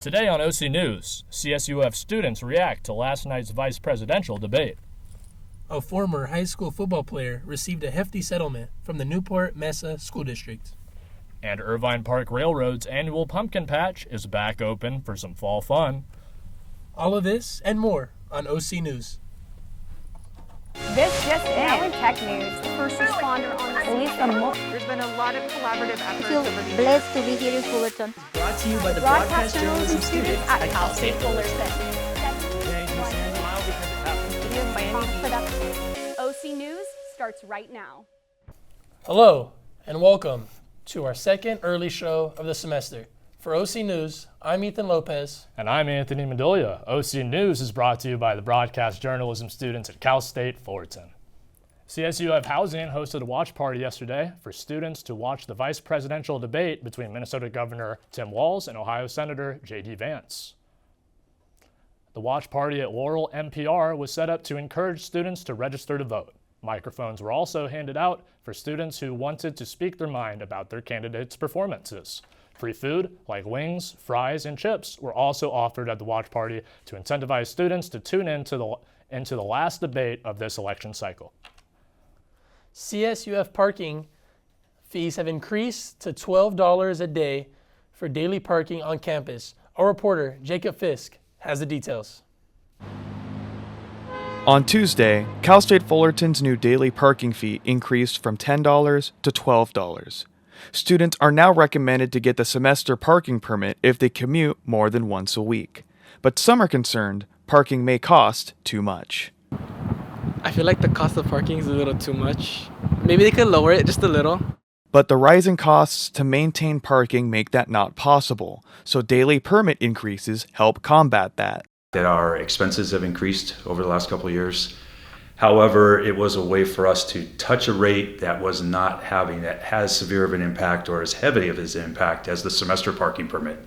Today on OC News, CSUF students react to last night's vice presidential debate. A former high school football player received a hefty settlement from the Newport Mesa school district. And Irvine Park Railroad's annual pumpkin patch is back open for some fall fun. All of this and more on OC News. This just in tech news. The first responder on the scene. There's been a lot of collaborative efforts. I feel blessed to be here in Fullerton. Brought to you by the Broadcast journalism students at Cal State Fullerton. OC News starts right now. Hello and welcome to our second early show of the semester. For OC News, I'm Ethan Lopez. And I'm Anthony Medolia. OC News is brought to you by the broadcast journalism students at Cal State Fullerton. CSUF Housing hosted a watch party yesterday for students to watch the vice presidential debate between Minnesota Governor Tim Walz and Ohio Senator J.D. Vance. The watch party at Laurel MPR was set up to encourage students to register to vote. Microphones were also handed out for students who wanted to speak their mind about their candidates' performances. Free food, like wings, fries, and chips, were also offered at the watch party to incentivize students to tune into the last debate of this election cycle. CSUF parking fees have increased to $12 a day for daily parking on campus. Our reporter, Jacob Fisk, has the details. On Tuesday, Cal State Fullerton's new daily parking fee increased from $10 to $12. Students are now recommended to get the semester parking permit if they commute more than once a week. But some are concerned parking may cost too much. I feel like the cost of parking is a little too much. Maybe they could lower it just a little. But the rising costs to maintain parking make that not possible, so daily permit increases help combat that. That our expenses have increased over the last couple of years. However, it was a way for us to touch a rate that was not having that has severe of an impact or as heavy of an impact as the semester parking permit.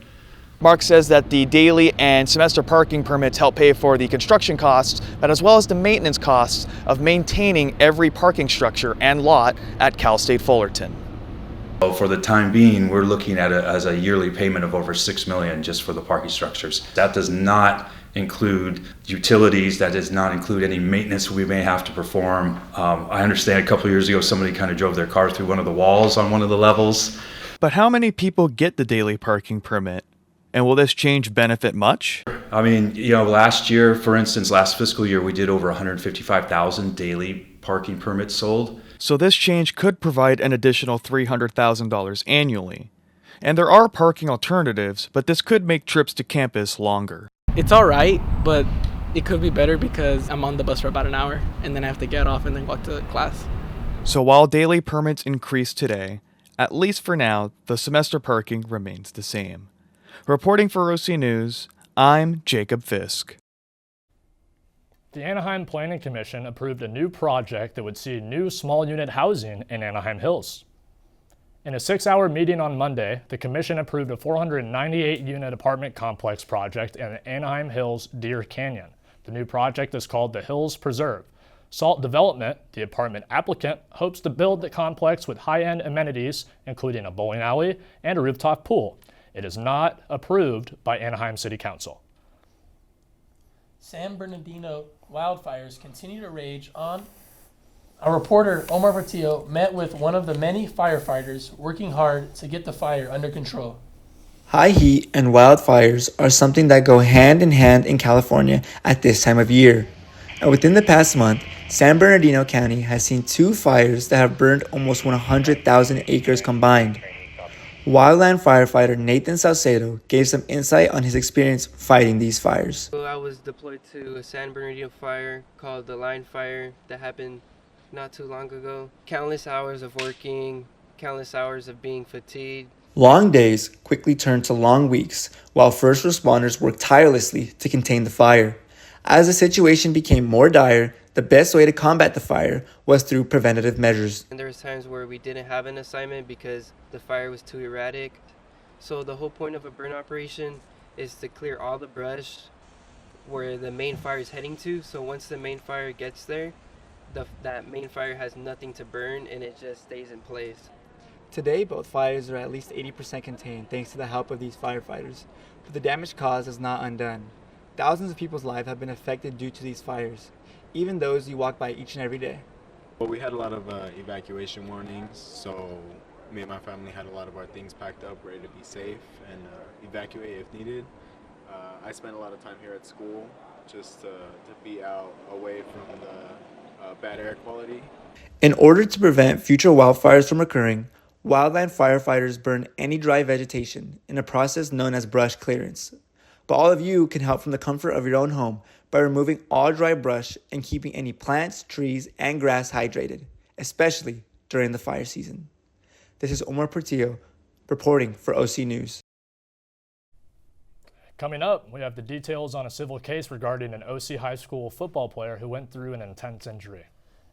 Mark says that the daily and semester parking permits help pay for the construction costs, but as well as the maintenance costs of maintaining every parking structure and lot at Cal State Fullerton. For the time being, we're looking at it as a yearly payment of over $6 million just for the parking structures. That does not include utilities, that does not include any maintenance we may have to perform. I understand a couple of years ago somebody kind of drove their car through one of the walls on one of the levels. But how many people get the daily parking permit? And will this change benefit much? I mean, last year, for instance, last fiscal year, we did over 155,000 daily parking permits sold. So this change could provide an additional $300,000 annually. And there are parking alternatives, but this could make trips to campus longer. It's all right, but it could be better because I'm on the bus for about an hour and then I have to get off and then walk to class. So while daily permits increased today, at least for now, the semester parking remains the same. Reporting for OC News, I'm Jacob Fisk. The Anaheim Planning Commission approved a new project that would see new small unit housing in Anaheim Hills. In a 6-hour meeting on Monday, the commission approved a 498-unit apartment complex project in Anaheim Hills Deer Canyon. The new project is called the Hills Preserve. Salt Development, the apartment applicant, hopes to build the complex with high-end amenities, including a bowling alley and a rooftop pool. It is not approved by Anaheim City Council. San Bernardino wildfires continue to rage on. Our reporter, Omar Portillo, met with one of the many firefighters working hard to get the fire under control. High heat and wildfires are something that go hand in hand in California at this time of year. And within the past month, San Bernardino County has seen 2 fires that have burned almost 100,000 acres combined. Wildland firefighter Nathan Salcedo gave some insight on his experience fighting these fires. I was deployed to a San Bernardino fire called the Line Fire that happened not too long ago. Countless hours of working, countless hours of being fatigued. Long days quickly turned to long weeks while first responders worked tirelessly to contain the fire. As the situation became more dire, the best way to combat the fire was through preventative measures. And there was times where we didn't have an assignment because the fire was too erratic. So the whole point of a burn operation is to clear all the brush where the main fire is heading to. So once the main fire gets there, that main fire has nothing to burn and it just stays in place. Today, both fires are at least 80% contained thanks to the help of these firefighters, but the damage caused is not undone. Thousands of people's lives have been affected due to these fires, even those you walk by each and every day. Well, we had a lot of evacuation warnings, so me and my family had a lot of our things packed up, ready to be safe and evacuate if needed. I spent a lot of time here at school just to be out away from the bad air quality. In order to prevent future wildfires from occurring, wildland firefighters burn any dry vegetation in a process known as brush clearance. But all of you can help from the comfort of your own home by removing all dry brush and keeping any plants, trees, and grass hydrated, especially during the fire season. This is Omar Portillo reporting for OC News. Coming up, we have the details on a civil case regarding an OC high school football player who went through an intense injury.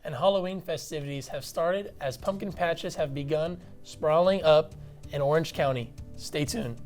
And Halloween festivities have started as pumpkin patches have begun sprawling up in Orange County. Stay tuned.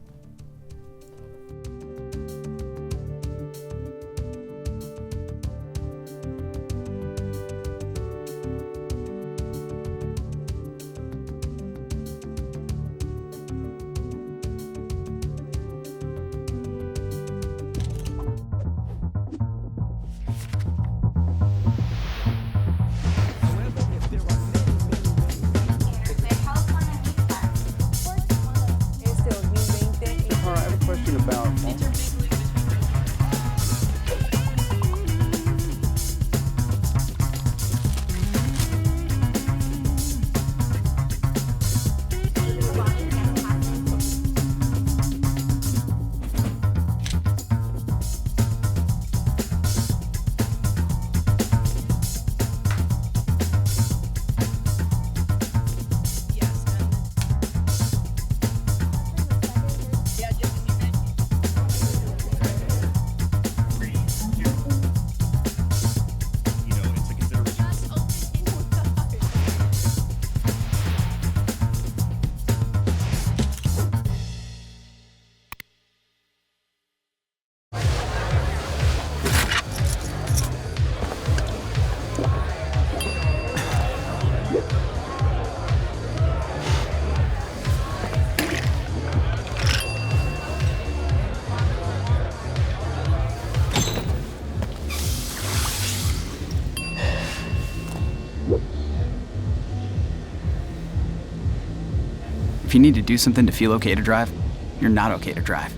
If you need to do something to feel okay to drive, you're not okay to drive.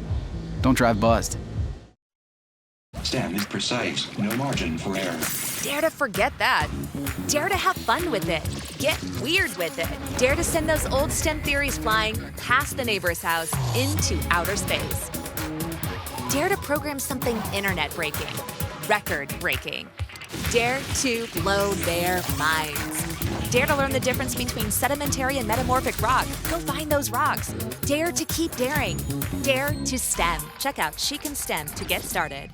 Don't drive buzzed. Stand is precise, no margin for error. Dare to forget that. Dare to have fun with it. Get weird with it. Dare to send those old STEM theories flying past the neighbor's house into outer space. Dare to program something internet-breaking, record-breaking. Dare to blow their minds. Dare to learn the difference between sedimentary and metamorphic rock. Go find those rocks. Dare to keep daring. Dare to STEM. Check out She Can STEM to get started.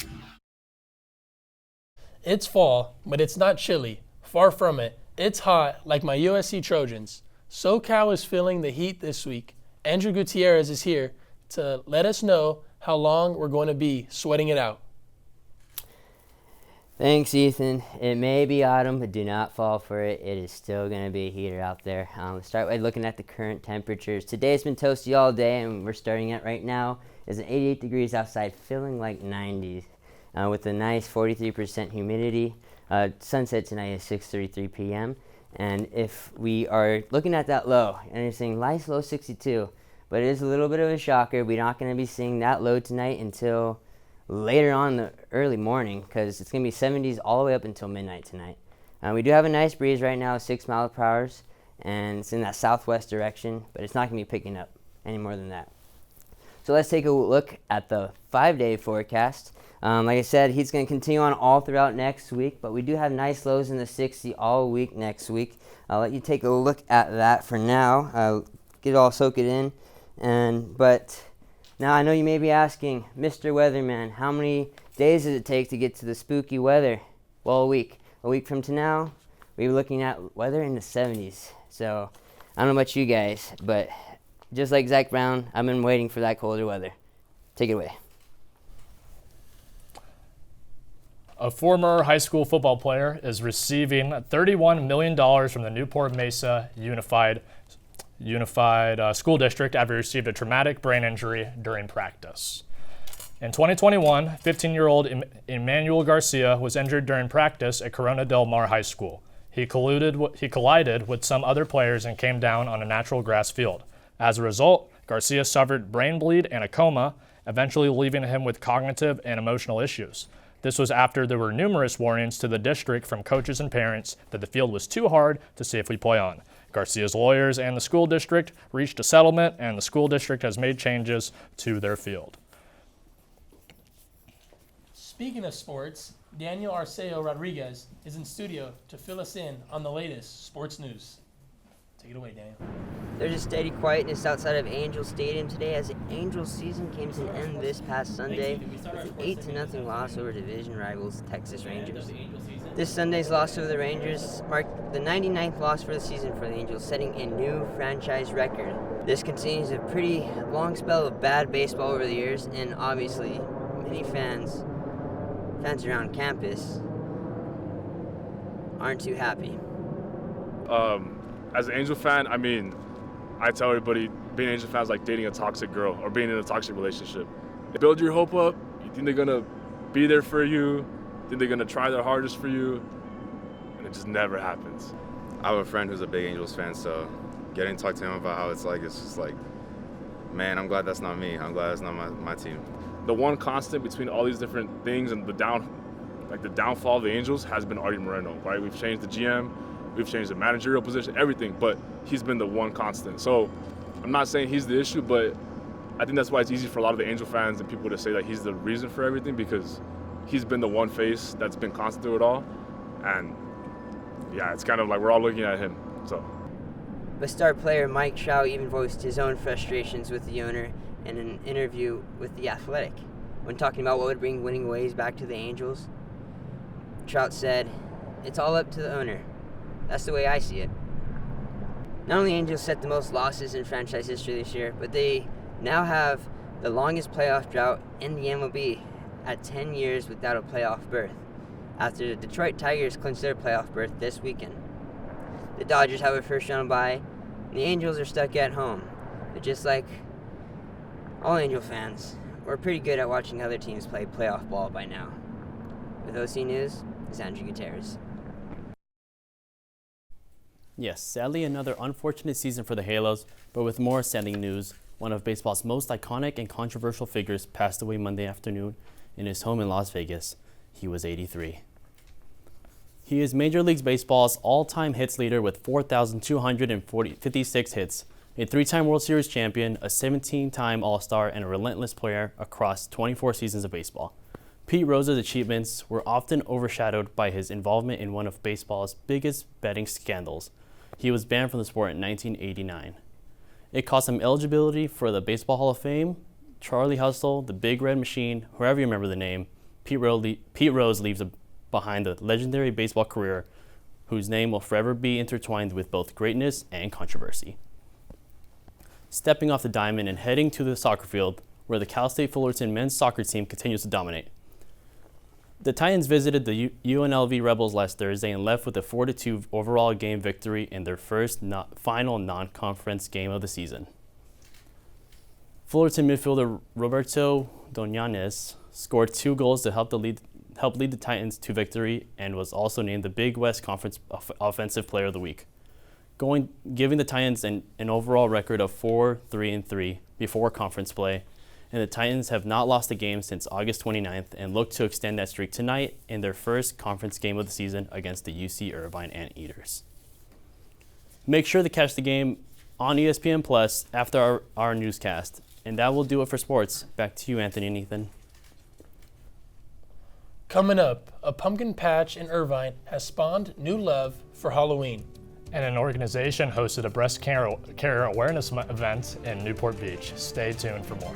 It's fall, but it's not chilly. Far from it. It's hot, like my USC Trojans. SoCal is feeling the heat this week. Andrew Gutierrez is here to let us know how long we're going to be sweating it out. Thanks, Ethan. It may be autumn, but do not fall for it. It is still going to be a heater out there. Let's start by looking at the current temperatures. Today's been toasty all day, and we're starting at right now is 88 degrees outside, feeling like 90s, with a nice 43% humidity. Sunset tonight is 6:33 p.m. And if we are looking at that low, and you're saying nice low 62, but it is a little bit of a shocker. We're not going to be seeing that low tonight until later on in the early morning, because it's going to be 70s all the way up until midnight tonight. We do have a nice breeze right now, 6 miles per hour, and it's in that southwest direction, but it's not going to be picking up any more than that. So let's take a look at the 5-day forecast. Like I said, he's going to continue on all throughout next week, but we do have nice lows in the 60 all week next week. I'll let you take a look at that for now. Get it all, soak it in. But now I know you may be asking, Mr. Weatherman, how many days does it take to get to the spooky weather? Well, a week. A week from to now, we're looking at weather in the 70s. So I don't know about you guys, but just like Zach Brown, I've been waiting for that colder weather. Take it away. A former high school football player is receiving $31 million from the Newport Mesa Unified School District after he received a traumatic brain injury during practice. In 2021, 15-year-old Emmanuel Garcia was injured during practice at Corona Del Mar High School. He collided with some other players and came down on a natural grass field. As a result, Garcia suffered brain bleed and a coma, eventually leaving him with cognitive and emotional issues. This was after there were numerous warnings to the district from coaches and parents that the field was too hard to safely play on. Garcia's lawyers and the school district reached a settlement, and the school district has made changes to their field. Speaking of sports, Daniel Arceo Rodriguez is in studio to fill us in on the latest sports news. Take it away, Daniel. There's a steady quietness outside of Angels Stadium today as the Angels season came to an end this past Sunday with an 8-0 loss over division rivals Texas Rangers. This Sunday's loss over the Rangers marked the 99th loss for the season for the Angels, setting a new franchise record. This continues a pretty long spell of bad baseball over the years, and obviously many fans around campus aren't too happy. As an Angel fan, I mean, I tell everybody being an Angel fan is like dating a toxic girl or being in a toxic relationship. They build your hope up, you think they're gonna be there for you, you think they're gonna try their hardest for you, and it just never happens. I have a friend who's a big Angels fan, so getting to talk to him about how it's just like, man, I'm glad that's not me. I'm glad that's not my team. The one constant between all these different things and the downfall of the Angels has been Artie Moreno, right? We've changed the GM, we've changed the managerial position, everything, but he's been the one constant. So I'm not saying he's the issue, but I think that's why it's easy for a lot of the Angel fans and people to say that he's the reason for everything, because he's been the one face that's been constant through it all. And yeah, it's kind of like we're all looking at him, so. But star player Mike Trout even voiced his own frustrations with the owner in an interview with The Athletic. When talking about what would bring winning ways back to the Angels, Trout said, "It's all up to the owner. That's the way I see it." Not only Angels set the most losses in franchise history this year, but they now have the longest playoff drought in the MLB at 10 years without a playoff berth, after the Detroit Tigers clinched their playoff berth this weekend. The Dodgers have a first-round bye, and the Angels are stuck at home. But just like all Angel fans, we're pretty good at watching other teams play playoff ball by now. With OC News, it's Andrew Gutierrez. Yes, sadly another unfortunate season for the Halos, but with more saddening news, one of baseball's most iconic and controversial figures passed away Monday afternoon in his home in Las Vegas. He was 83. He is Major League Baseball's all-time hits leader with 4,256 hits, a 3-time World Series champion, a 17-time All-Star, and a relentless player across 24 seasons of baseball. Pete Rose's achievements were often overshadowed by his involvement in one of baseball's biggest betting scandals. He was banned from the sport in 1989. It cost him eligibility for the Baseball Hall of Fame. Charlie Hustle, the Big Red Machine, whoever you remember the name, Pete Rose leaves behind a legendary baseball career whose name will forever be intertwined with both greatness and controversy. Stepping off the diamond and heading to the soccer field, where the Cal State Fullerton men's soccer team continues to dominate. The Titans visited the UNLV Rebels last Thursday and left with a 4-2 overall game victory in their first final non-conference game of the season. Fullerton midfielder Roberto Doñanes scored 2 goals to help lead the Titans to victory and was also named the Big West Conference Offensive Player of the Week, giving the Titans an overall record of 4-3-3 before conference play. And the Titans have not lost a game since August 29th and look to extend that streak tonight in their first conference game of the season against the UC Irvine Anteaters. Make sure to catch the game on ESPN Plus after our newscast. And that will do it for sports. Back to you, Anthony and Ethan. Coming up, a pumpkin patch in Irvine has spawned new love for Halloween. And an organization hosted a breast care awareness event in Newport Beach. Stay tuned for more.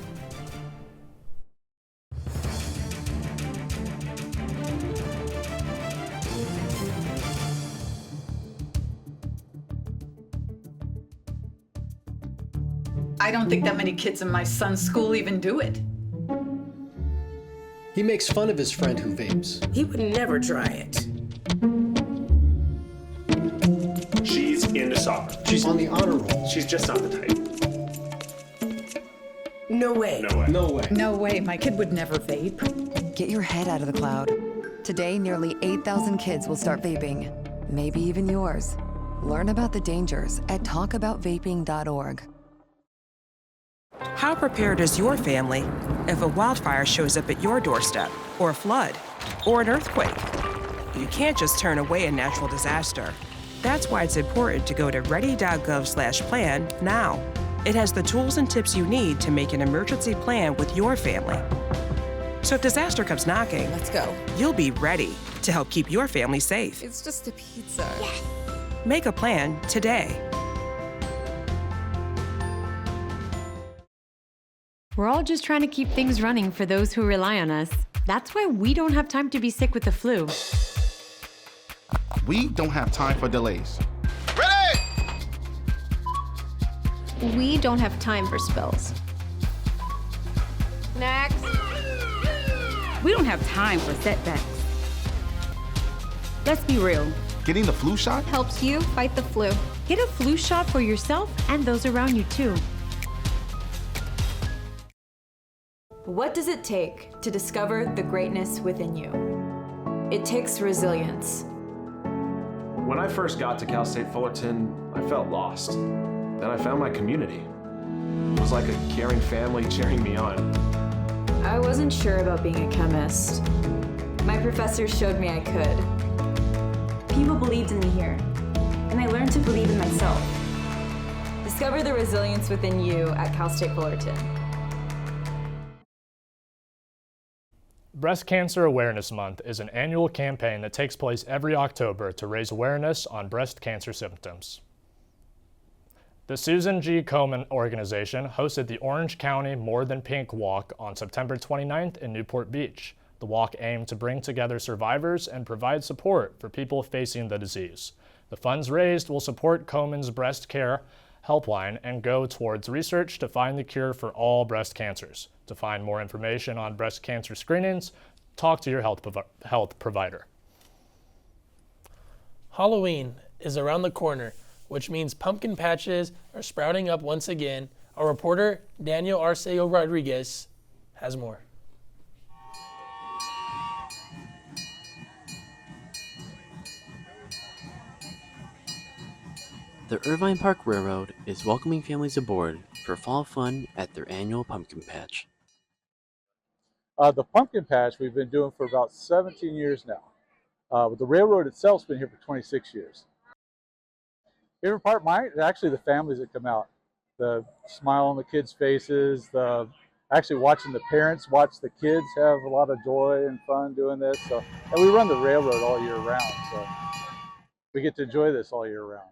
I don't think that many kids in my son's school even do it. He makes fun of his friend who vapes. He would never try it. She's into soccer. She's on the honor roll. She's just not the type. No way. No way. No way. No way, my kid would never vape. Get your head out of the cloud. Today, nearly 8,000 kids will start vaping. Maybe even yours. Learn about the dangers at talkaboutvaping.org. How prepared is your family if a wildfire shows up at your doorstep, or a flood, or an earthquake? You can't just turn away a natural disaster. That's why it's important to go to ready.gov/plan now. It has the tools and tips you need to make an emergency plan with your family. So if disaster comes knocking, Let's go. you'll be ready to help keep your family safe. It's just a pizza. Yes. Make a plan today. We're all just trying to keep things running for those who rely on us. That's why we don't have time to be sick with the flu. We don't have time for delays. We don't have time for spills. Next. We don't have time for setbacks. Let's be real. Getting the flu shot helps you fight the flu. Get a flu shot for yourself and those around you too. What does it take to discover the greatness within you? It takes resilience. When I first got to Cal State Fullerton, I felt lost. Then I found my community. It was like a caring family cheering me on. I wasn't sure about being a chemist. My professors showed me I could. People believed in me here, and I learned to believe in myself. Discover the resilience within you at Cal State Fullerton. Breast Cancer Awareness Month is an annual campaign that takes place every October to raise awareness on breast cancer symptoms. The Susan G. Komen organization hosted the Orange County More Than Pink Walk on September 29th in Newport Beach. The walk aimed to bring together survivors and provide support for people facing the disease. The funds raised will support Komen's breast care helpline and go towards research to find the cure for all breast cancers. To find more information on breast cancer screenings, talk to your health provider. Halloween is around the corner, which means pumpkin patches are sprouting up once again. Our reporter, Daniel Arceo Rodriguez, has more. The Irvine Park Railroad is welcoming families aboard for fall fun at their annual pumpkin patch. The pumpkin patch we've been doing for about 17 years now. The railroad itself's been here for 26 years. Favorite part, mine, actually the families that come out. The smile on the kids' faces, actually watching the parents watch the kids have a lot of joy and fun doing this. So, and we run the railroad all year round, so we get to enjoy this all year round.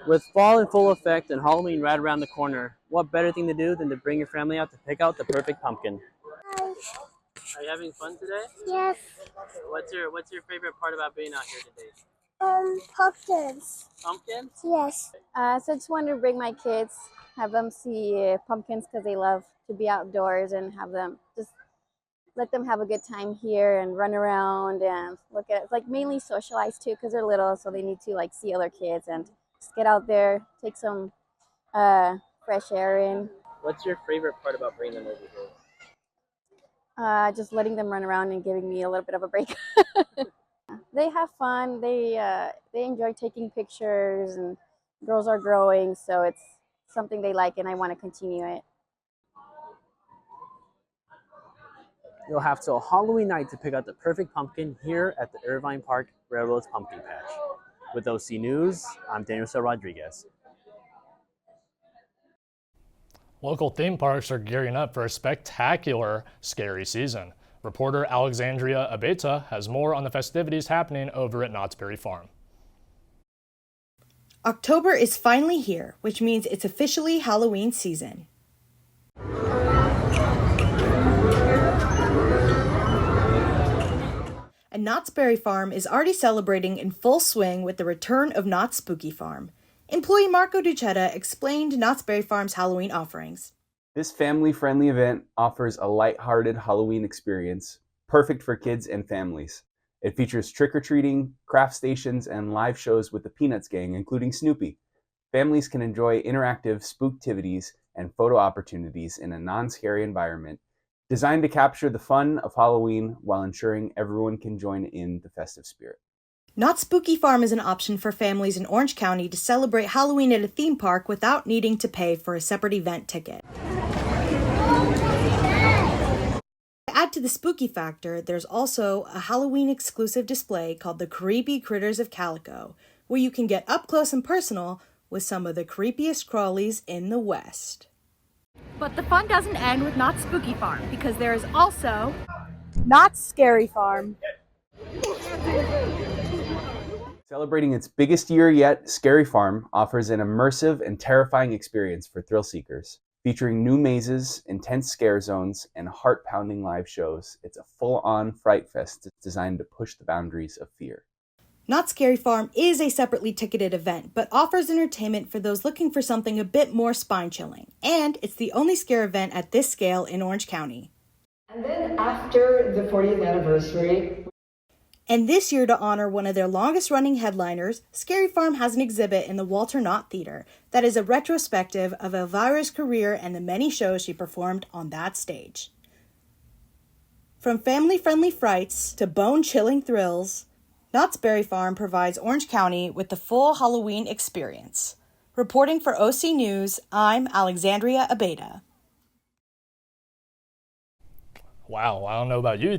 With fall in full effect and Halloween right around the corner, what better thing to do than to bring your family out to pick out the perfect pumpkin? Hi. Are you having fun today? Yes. What's your favorite part about being out here today? Pumpkins. Pumpkins? Yes. So I just wanted to bring my kids, have them see pumpkins because they love to be outdoors, and have them just let them have a good time here and run around and look at it. It's like mainly socialize too because they're little, so they need to like see other kids and just get out there, take some fresh air in. What's your favorite part about bringing them over here? Just letting them run around and giving me a little bit of a break. They have fun. They enjoy taking pictures, and girls are growing, so it's something they like, and I want to continue it. You'll have till Halloween night to pick out the perfect pumpkin here at the Irvine Park Railroad's Pumpkin Patch. With OC News, I'm Daniel Rodriguez. Local theme parks are gearing up for a spectacular scary season. Reporter Alexandria Abeta has more on the festivities happening over at Knott's Berry Farm. October is finally here, which means it's officially Halloween season. And Knott's Berry Farm is already celebrating in full swing with the return of Knott's Spooky Farm. Employee Marco Duchetta explained Knott's Berry Farm's Halloween offerings. This family-friendly event offers a light-hearted Halloween experience, perfect for kids and families. It features trick-or-treating, craft stations, and live shows with the Peanuts gang, including Snoopy. Families can enjoy interactive spooktivities and photo opportunities in a non-scary environment designed to capture the fun of Halloween while ensuring everyone can join in the festive spirit. Not Spooky Farm is an option for families in Orange County to celebrate Halloween at a theme park without needing to pay for a separate event ticket. To add to the spooky factor, there's also a Halloween-exclusive display called the Creepy Critters of Calico, where you can get up close and personal with some of the creepiest crawlies in the West. But the fun doesn't end with Not Spooky Farm, because there is also Not Scary Farm. Celebrating its biggest year yet, Scary Farm offers an immersive and terrifying experience for thrill seekers. Featuring new mazes, intense scare zones, and heart-pounding live shows, it's a full-on fright fest designed to push the boundaries of fear. Not Scary Farm is a separately ticketed event, but offers entertainment for those looking for something a bit more spine-chilling. And it's the only scare event at this scale in Orange County. And then after the 40th anniversary, and this year, to honor one of their longest-running headliners, Scary Farm has an exhibit in the Walter Knott Theater that is a retrospective of Elvira's career and the many shows she performed on that stage. From family-friendly frights to bone-chilling thrills, Knott's Berry Farm provides Orange County with the full Halloween experience. Reporting for OC News, I'm Alexandria Abeda. Wow, I don't know about you,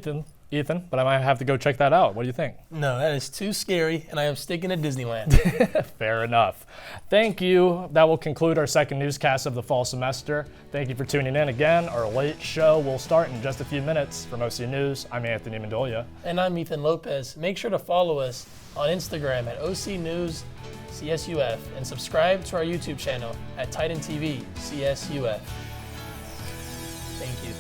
Ethan, but I might have to go check that out. What do you think? No, that is too scary, and I am sticking to Disneyland. Fair enough. Thank you. That will conclude our second newscast of the fall semester. Thank you for tuning in again. Our late show will start in just a few minutes. From OC News, I'm Anthony Mendolia. And I'm Ethan Lopez. Make sure to follow us on Instagram at OC News CSUF and subscribe to our YouTube channel at Titan TV CSUF. Thank you.